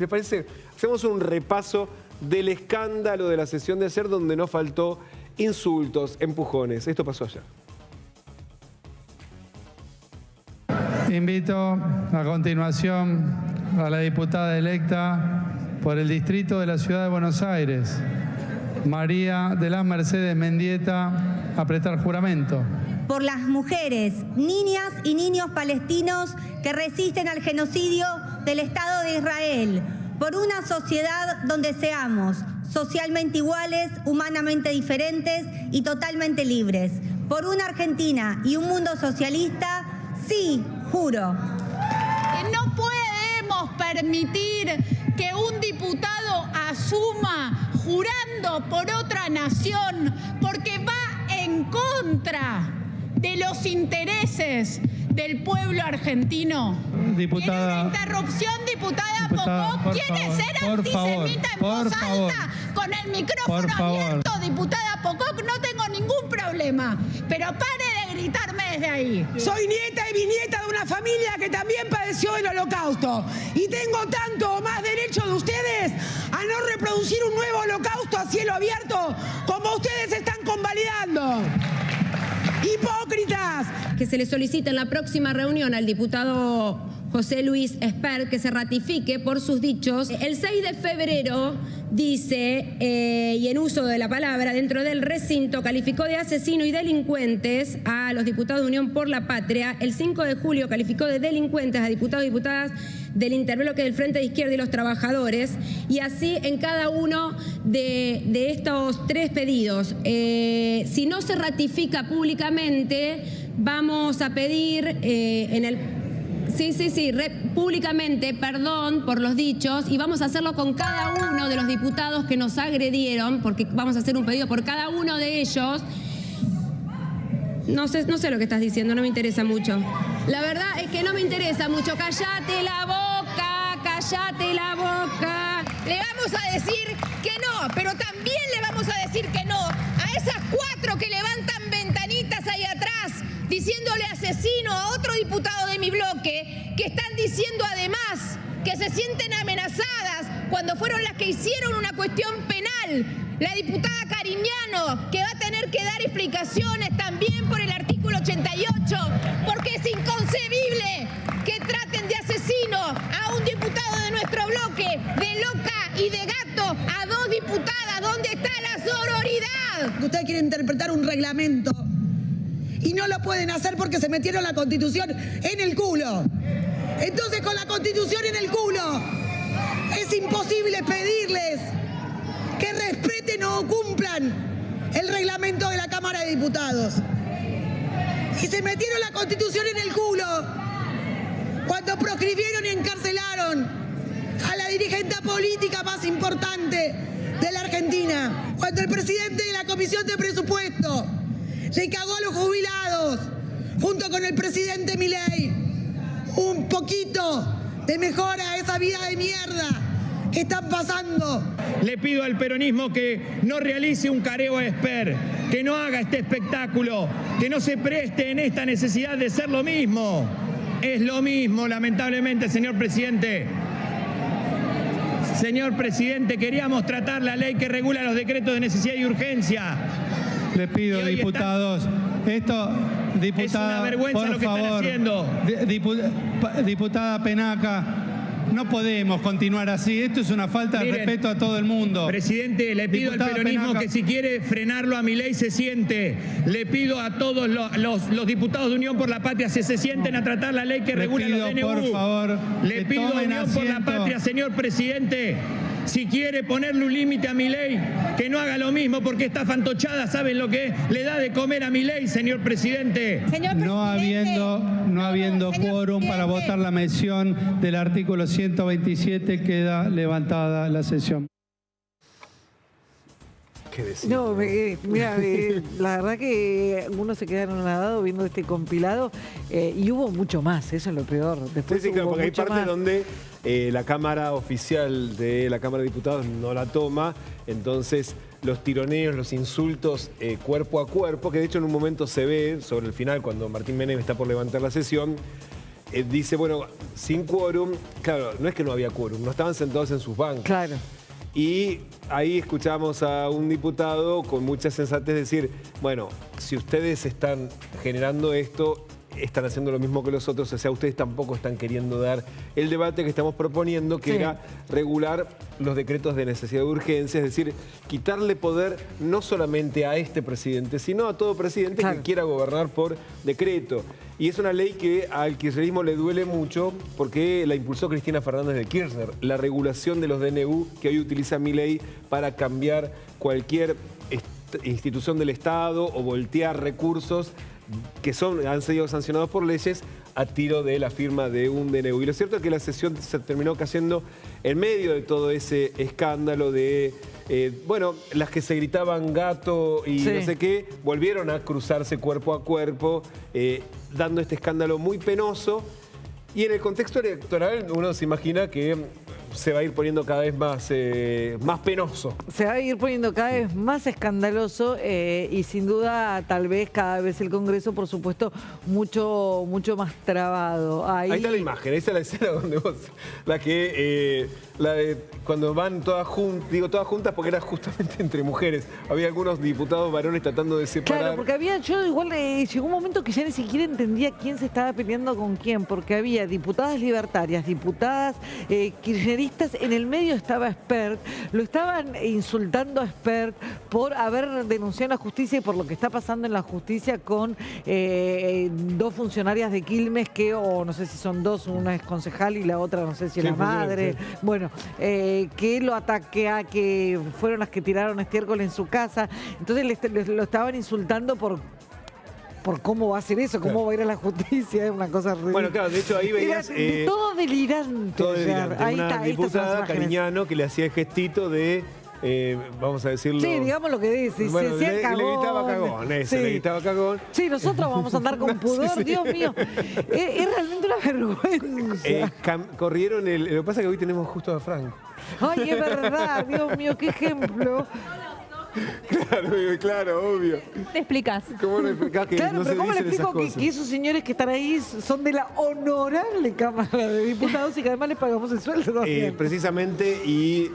¿Les parece? Hacemos un repaso del escándalo de la sesión de ayer donde no faltó insultos, empujones. Esto pasó ayer. Invito a continuación a la diputada electa por el distrito de la Ciudad de Buenos Aires, María de las Mercedes Mendieta, a prestar juramento. Por las mujeres, niñas y niños palestinos que resisten al genocidio del Estado de Israel, por una sociedad donde seamos socialmente iguales, humanamente diferentes y totalmente libres, por una Argentina y un mundo socialista, sí, juro. Que no podemos permitir que un diputado asuma jurando por otra nación porque va en contra de los intereses del pueblo argentino. Diputada. ¿Tiene una interrupción, diputada Pocock? ¿Quiere ser antisemita en voz alta con el micrófono abierto, diputada Pocock? No tengo ningún problema, pero pare de gritarme desde ahí. Soy nieta y bisnieta de una familia que también padeció el Holocausto y tengo tanto o más derecho de ustedes a no reproducir un nuevo Holocausto a cielo abierto como ustedes están convalidando. ¡Hipócritas! Que se le solicita en la próxima reunión al diputado José Luis Espert que se ratifique por sus dichos. El 6 de febrero dice, y en uso de la palabra, dentro del recinto calificó de asesino y delincuentes a los diputados de Unión por la Patria. El 5 de julio calificó de delincuentes a diputados y diputadas del interbloque del Frente de Izquierda y los Trabajadores. Y así en cada uno de estos tres pedidos. Si no se ratifica públicamente, vamos a pedir públicamente perdón por los dichos y vamos a hacerlo con cada uno de los diputados que nos agredieron, porque vamos a hacer un pedido por cada uno de ellos. No sé lo que estás diciendo, no me interesa mucho. La verdad es que no me interesa mucho. Cállate la boca, cállate la boca. Le vamos a decir que no, pero también le vamos a decir que no a esas 4 que levantan ventanitas ahí atrás diciéndole asesino a otro diputado de mi bloque, que están diciendo además que se sienten amenazadas cuando fueron las que hicieron una cuestión penal. La diputada Cariñano, que va a tener que dar explicaciones también por el artículo 88, porque es inconcebible que traten de asesino a un diputado de nuestro bloque, de loca y de gato, a 2 diputadas. ¿Dónde está la sororidad? Ustedes quieren interpretar un reglamento y no lo pueden hacer porque se metieron la Constitución en el culo. Entonces, con la Constitución en el culo, es imposible pedirles que respeten o cumplan el reglamento de la Cámara de Diputados. Y se metieron la Constitución en el culo cuando proscribieron y encarcelaron a la dirigente política más importante de la Argentina, cuando el presidente de la Comisión de Presupuesto le cagó a los jubilados, junto con el presidente Milei, un poquito de mejora a esa vida de mierda que están pasando. Le pido al peronismo que no realice un careo a Espert, que no haga este espectáculo, que no se preste en esta necesidad de ser lo mismo. Es lo mismo, lamentablemente, señor presidente. Señor presidente, queríamos tratar la ley que regula los decretos de necesidad y urgencia. Le pido, diputados, diputada, es una vergüenza lo que favor, están haciendo. Diputada Penaca, no podemos continuar así. Esto es una falta de respeto a todo el mundo. Presidente, le pido al peronismo Penaca que si quiere frenarlo a Milei se siente. Le pido a todos los diputados de Unión por la Patria se sienten a tratar la ley que regula los DNU. Por favor, le pido a Unión por la Patria, señor presidente, si quiere ponerle un límite a Milei, que no haga lo mismo, porque esta fantochada, ¿saben lo que es? Le da de comer a Milei, señor presidente. No habiendo quórum para votar la mención del artículo 127, queda levantada la sesión. ¿Qué decir? No, mira, la verdad que uno se queda anonadado viendo este compilado y hubo mucho más, eso es lo peor. Después sí, claro, hubo porque hay mucho partes más. donde la Cámara oficial de la Cámara de Diputados no la toma, entonces los tironeos, los insultos cuerpo a cuerpo, que de hecho en un momento se ve sobre el final cuando Martín Menem está por levantar la sesión, dice, bueno, sin quórum, claro, no es que no había quórum, no estaban sentados en sus bancos. Claro. Y ahí escuchamos a un diputado con mucha sensatez decir, bueno, si ustedes están generando esto, están haciendo lo mismo que los otros, o sea, ustedes tampoco están queriendo dar el debate que estamos proponiendo, que era regular los decretos de necesidad de urgencia, es decir, quitarle poder no solamente a este presidente, sino a todo presidente que quiera gobernar por decreto. Y es una ley que al kirchnerismo le duele mucho porque la impulsó Cristina Fernández de Kirchner, la regulación de los DNU que hoy utiliza Milei para cambiar cualquier institución del Estado o voltear recursos que han sido sancionados por leyes a tiro de la firma de un DNU. Y lo cierto es que la sesión se terminó cayendo en medio de todo ese escándalo de, bueno, las que se gritaban gato y no sé qué, volvieron a cruzarse cuerpo a cuerpo, dando este escándalo muy penoso. Y en el contexto electoral uno se imagina que se va a ir poniendo cada vez más penoso. Se va a ir poniendo cada vez más escandaloso y sin duda tal vez cada vez el Congreso, por supuesto, mucho más trabado. Ahí está la imagen, esa es la escena donde vos, la de cuando van todas juntas, digo todas juntas porque era justamente entre mujeres. Había algunos diputados varones tratando de separar. Claro, porque yo igual llegó un momento que ya ni siquiera entendía quién se estaba peleando con quién, porque había diputadas libertarias, diputadas kirchneristas. En el medio estaba Spert, lo estaban insultando a Spert por haber denunciado en la justicia y por lo que está pasando en la justicia con dos funcionarias de Quilmes que, o no sé si son dos, una es concejal y la otra no sé si es la madre, bueno, que lo ataquea, que fueron las que tiraron estiércol en su casa, entonces lo estaban insultando por cómo va a ser eso, cómo va a ir a la justicia, es una cosa ridícula. Bueno, claro, de hecho ahí veías... todo delirante. Todo delirante. Ahí está, diputada Cariñano que le hacía el gestito de... vamos a decirlo... Sí, digamos lo que dice. Bueno, le gritaba cagón, le gritaba cagón. Sí, nosotros vamos a andar con pudor, Dios mío. Es realmente una vergüenza. Corrieron lo que pasa es que hoy tenemos justo a Frank. Ay, es verdad, Dios mío, qué ejemplo. Claro, obvio. ¿Te explicas? ¿Cómo le explicás que no se dicen esas cosas? Que esos señores que están ahí son de la honorable Cámara de Diputados y que además les pagamos el sueldo también. Precisamente, y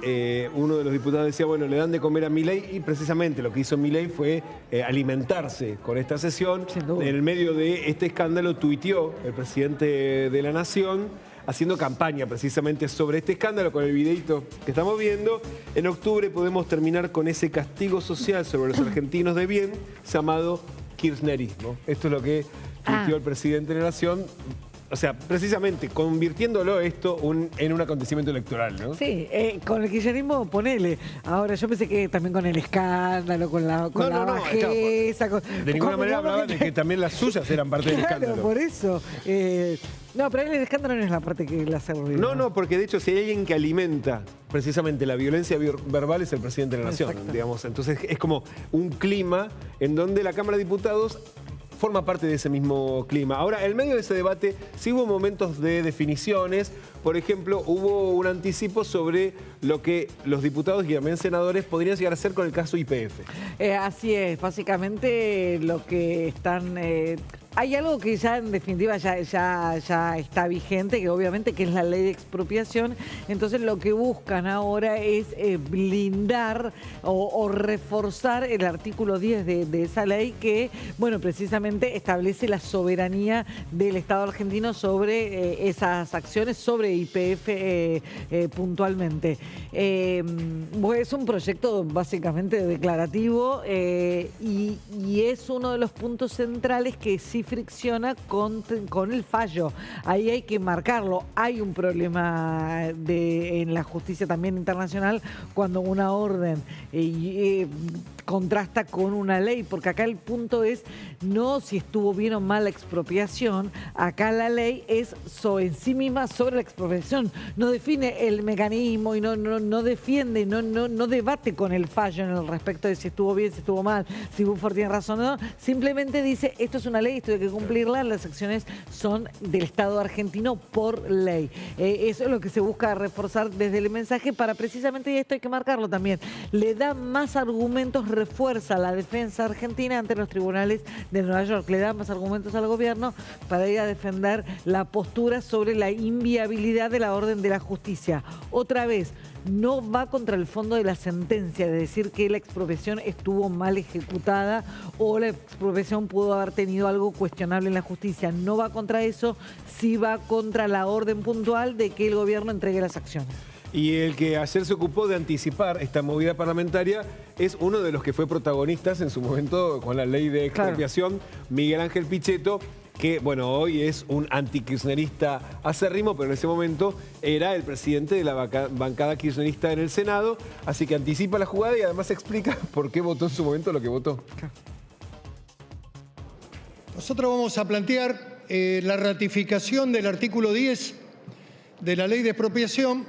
uno de los diputados decía, bueno, le dan de comer a Milei, y precisamente lo que hizo Milei fue alimentarse con esta sesión. En el medio de este escándalo tuiteó el presidente de la Nación, haciendo campaña precisamente sobre este escándalo con el videito que estamos viendo. En octubre podemos terminar con ese castigo social sobre los argentinos de bien llamado kirchnerismo. Esto es lo que tuiteó el presidente de la Nación. O sea, precisamente convirtiéndolo esto en un acontecimiento electoral, ¿no? Sí, con el kirchnerismo ponele. Ahora, yo pensé que también con el escándalo, con la bajeza. De ninguna manera hablaba de que también las suyas eran parte del escándalo. Claro, por eso. No, pero el escándalo no es la parte que la hace ruido. No, porque de hecho si hay alguien que alimenta precisamente la violencia verbal es el presidente de la Nación, digamos. Entonces es como un clima en donde la Cámara de Diputados forma parte de ese mismo clima. Ahora, en medio de ese debate sí hubo momentos de definiciones. Por ejemplo, hubo un anticipo sobre lo que los diputados y también senadores podrían llegar a hacer con el caso YPF. Así es, básicamente lo que están... hay algo que ya en definitiva ya está vigente, que obviamente que es la ley de expropiación. Entonces lo que buscan ahora es blindar o reforzar el artículo 10 de esa ley que, bueno, precisamente establece la soberanía del Estado argentino sobre esas acciones, sobre YPF puntualmente. Es un proyecto básicamente declarativo y es uno de los puntos centrales que sí fricciona con el fallo. Ahí hay que marcarlo. Hay un problema en la justicia también internacional cuando una orden contrasta con una ley, porque acá el punto es no si estuvo bien o mal la expropiación, acá la ley es en sí misma sobre la expropiación, no define el mecanismo y no defiende, no debate con el fallo en el respecto de si estuvo bien, si estuvo mal, si Buford tiene razón o no, simplemente dice esto es una ley, estoy hay que cumplirla, las acciones son del Estado argentino por ley. Eso es lo que se busca reforzar desde el mensaje para precisamente, y esto hay que marcarlo también, le da más argumentos, refuerza la defensa argentina ante los tribunales de Nueva York, le da más argumentos al gobierno para ir a defender la postura sobre la inviabilidad de la orden de la justicia. Otra vez, no va contra el fondo de la sentencia, de decir que la expropiación estuvo mal ejecutada o la expropiación pudo haber tenido algo cuestionable en la justicia. No va contra eso, sí va contra la orden puntual de que el gobierno entregue las acciones. Y el que ayer se ocupó de anticipar esta movida parlamentaria es uno de los que fue protagonistas en su momento con la ley de expropiación, Miguel Ángel Pichetto, que bueno, hoy es un antikirchnerista acérrimo, pero en ese momento era el presidente de la bancada kirchnerista en el Senado, así que anticipa la jugada y además explica por qué votó en su momento lo que votó. Nosotros vamos a plantear la ratificación del artículo 10 de la ley de expropiación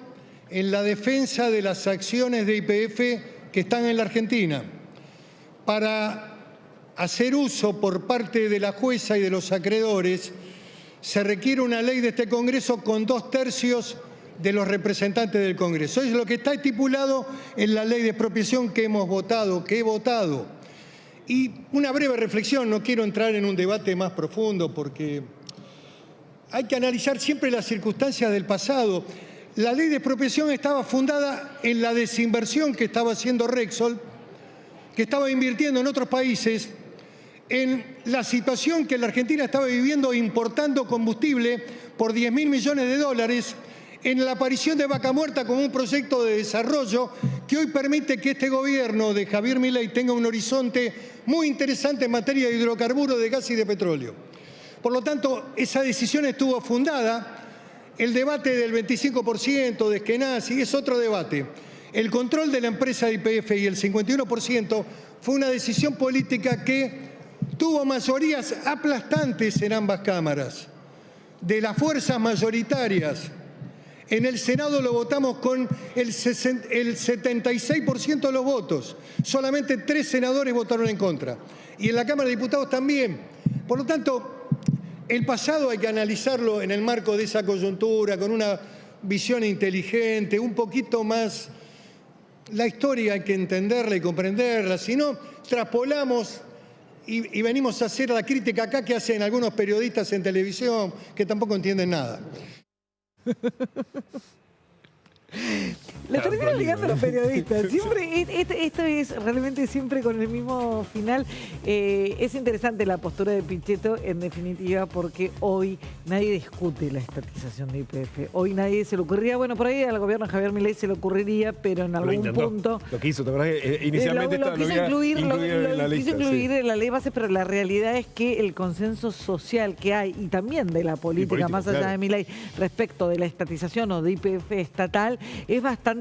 en la defensa de las acciones de YPF que están en la Argentina, para hacer uso por parte de la jueza y de los acreedores. Se requiere una ley de este Congreso con 2/3 de los representantes del Congreso. Eso es lo que está estipulado en la ley de expropiación que hemos votado, que he votado. Y una breve reflexión, no quiero entrar en un debate más profundo porque hay que analizar siempre las circunstancias del pasado. La ley de expropiación estaba fundada en la desinversión que estaba haciendo Repsol, que estaba invirtiendo en otros países, en la situación que la Argentina estaba viviendo importando combustible por 10.000 millones de dólares, en la aparición de Vaca Muerta como un proyecto de desarrollo que hoy permite que este gobierno de Javier Milei tenga un horizonte muy interesante en materia de hidrocarburos, de gas y de petróleo. Por lo tanto, esa decisión estuvo fundada. El debate del 25% de Eskenazi es otro debate. El control de la empresa YPF y el 51% fue una decisión política que tuvo mayorías aplastantes en ambas cámaras, de las fuerzas mayoritarias. En el Senado lo votamos con el 76% de los votos. Solamente 3 senadores votaron en contra. Y en la Cámara de Diputados también. Por lo tanto, el pasado hay que analizarlo en el marco de esa coyuntura, con una visión inteligente, un poquito más. La historia hay que entenderla y comprenderla. Si no, traspolamos y venimos a hacer la crítica acá que hacen algunos periodistas en televisión que tampoco entienden nada. Lo terminan ligando los periodistas. Siempre, esto es realmente siempre con el mismo final. Es interesante la postura de Pichetto, en definitiva, porque hoy nadie discute la estatización de YPF. Hoy nadie se le ocurriría, bueno, por ahí al gobierno de Javier Milei se le ocurriría, pero en algún punto... Lo que hizo, ¿te acordás? Inicialmente lo quiso incluir en la ley base, pero la realidad es que el consenso social que hay, y también de la política más allá de Milei, respecto de la estatización o de YPF estatal, es bastante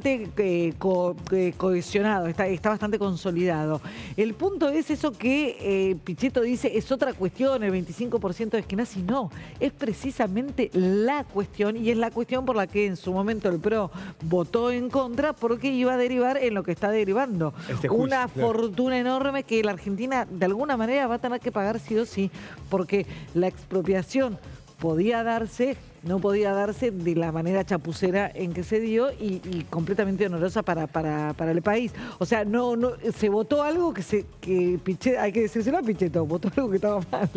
cohesionado, está bastante consolidado. El punto es eso que Pichetto dice, es otra cuestión, el 25% de Eskenazi, no, es precisamente la cuestión, y es la cuestión por la que en su momento el PRO votó en contra, porque iba a derivar en lo que está derivando. Una fortuna enorme que la Argentina de alguna manera va a tener que pagar sí o sí, porque la expropiación podía darse, no podía darse de la manera chapucera en que se dio y completamente honorosa para el país. O sea, no se votó algo que Pichetto, hay que decírselo a Pichetto, votó algo que estaba mal.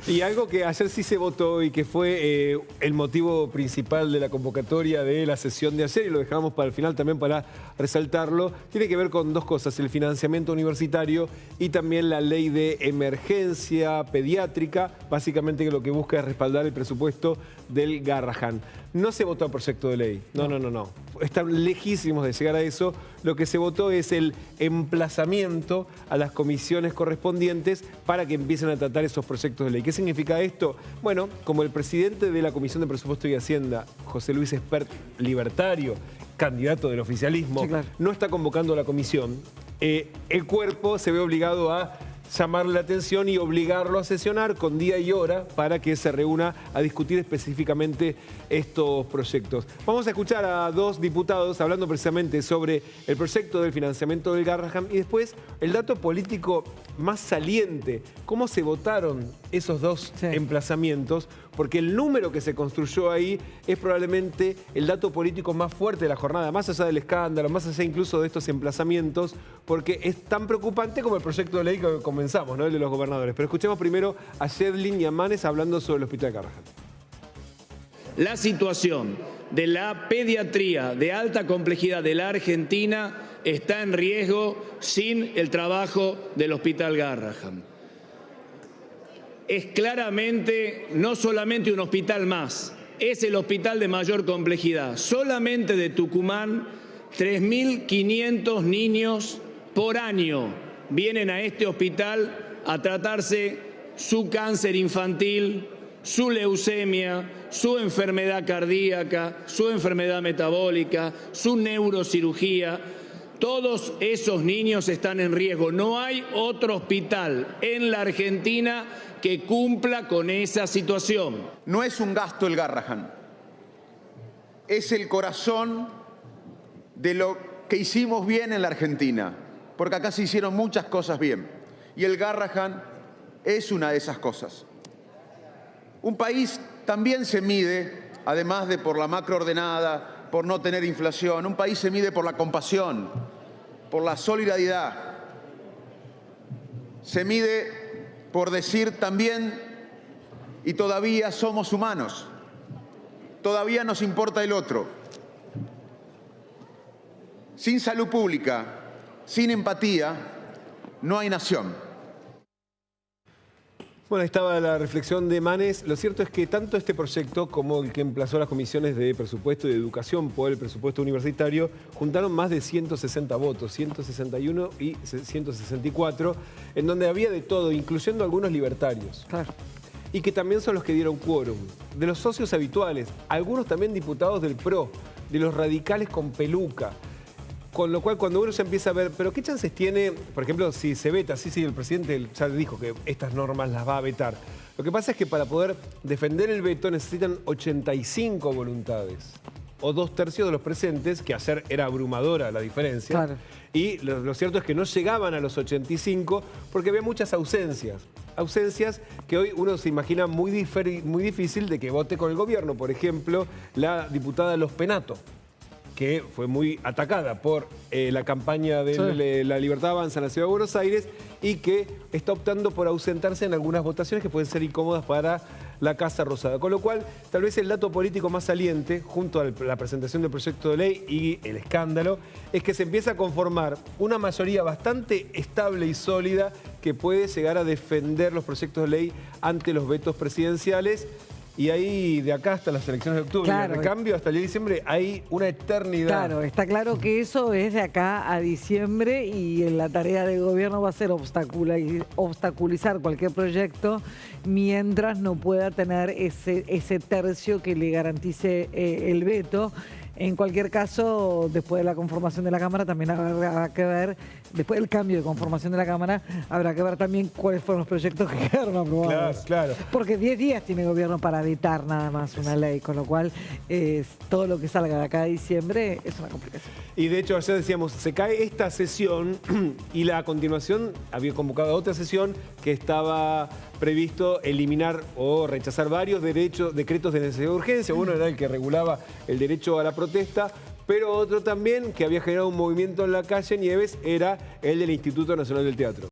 Y algo que ayer sí se votó y que fue el motivo principal de la convocatoria de la sesión de ayer, y lo dejamos para el final también para resaltarlo, tiene que ver con dos cosas: el financiamiento universitario y también la ley de emergencia pediátrica, básicamente que lo que busca es respaldar el presupuesto del Garrahan. No se votó el proyecto de ley, no. Están lejísimos de llegar a eso. Lo que se votó es el emplazamiento a las comisiones correspondientes para que empiecen a tratar esos proyectos de ley. ¿Qué significa esto? Bueno, como el presidente de la Comisión de Presupuesto y Hacienda, José Luis Espert, libertario, candidato del oficialismo, no está convocando a la comisión, el cuerpo se ve obligado a llamarle la atención y obligarlo a sesionar con día y hora para que se reúna a discutir específicamente estos proyectos. Vamos a escuchar a dos diputados hablando precisamente sobre el proyecto del financiamiento del Garrahan y después el dato político más saliente, cómo se votaron esos dos emplazamientos, porque el número que se construyó ahí es probablemente el dato político más fuerte de la jornada, más allá del escándalo, más allá incluso de estos emplazamientos, porque es tan preocupante como el proyecto de ley que comenzamos, ¿no? El de los gobernadores. Pero escuchemos primero a Yedlin y a Manes hablando sobre el Hospital Garrahan. La situación de la pediatría de alta complejidad de la Argentina está en riesgo sin el trabajo del Hospital Garrahan. Es claramente no solamente un hospital más, es el hospital de mayor complejidad. Solamente de Tucumán, 3.500 niños por año vienen a este hospital a tratarse su cáncer infantil, su leucemia, su enfermedad cardíaca, su enfermedad metabólica, su neurocirugía. Todos esos niños están en riesgo. No hay otro hospital en la Argentina que cumpla con esa situación. No es un gasto el Garrahan, es el corazón de lo que hicimos bien en la Argentina, porque acá se hicieron muchas cosas bien, y el Garrahan es una de esas cosas. Un país también se mide, además de por la macroordenada, por no tener inflación, un país se mide por la compasión, por la solidaridad, se mide por decir también, y todavía somos humanos, todavía nos importa el otro. Sin salud pública, sin empatía, no hay nación. Bueno, ahí estaba la reflexión de Manes. Lo cierto es que tanto este proyecto como el que emplazó las comisiones de presupuesto y de educación por el presupuesto universitario juntaron más de 160 votos, 161 y 164, en donde había de todo, incluyendo algunos libertarios. Claro. Y que también son los que dieron quórum. De los socios habituales, algunos también diputados del PRO, de los radicales con peluca. Con lo cual, cuando uno se empieza a ver, ¿pero qué chances tiene, por ejemplo, si se veta? Sí, el presidente ya dijo que estas normas las va a vetar. Lo que pasa es que para poder defender el veto necesitan 85 voluntades, o 2/3 de los presentes, que ayer era abrumadora la diferencia. Claro. Y lo cierto es que no llegaban a los 85 porque había muchas ausencias. Ausencias que hoy uno se imagina muy difícil de que vote con el gobierno. Por ejemplo, la diputada Los Penato, que fue muy atacada por la campaña de La Libertad Avanza en la Ciudad de Buenos Aires y que está optando por ausentarse en algunas votaciones que pueden ser incómodas para la Casa Rosada. Con lo cual, tal vez el dato político más saliente, junto a la presentación del proyecto de ley y el escándalo, es que se empieza a conformar una mayoría bastante estable y sólida que puede llegar a defender los proyectos de ley ante los vetos presidenciales. Y ahí, de acá hasta las elecciones de octubre, claro, y de recambio hasta el día de diciembre, hay una eternidad. Claro, está claro que eso es de acá a diciembre y la tarea del gobierno va a ser obstaculizar cualquier proyecto mientras no pueda tener ese tercio que le garantice el veto. En cualquier caso, después de la conformación de la Cámara, también habrá que ver, después del cambio de conformación de la Cámara, habrá que ver también cuáles fueron los proyectos que quedaron aprobados. Claro. Porque 10 días tiene el gobierno para vetar nada más una ley, con lo cual todo lo que salga de acá a diciembre es una complicación. Y de hecho, ayer decíamos, se cae esta sesión y a continuación había convocado a otra sesión que estaba previsto eliminar o rechazar varios decretos de necesidad de urgencia. Uno era el que regulaba el derecho a la protesta, pero otro también que había generado un movimiento en la calle, Nieves, era el del Instituto Nacional del Teatro.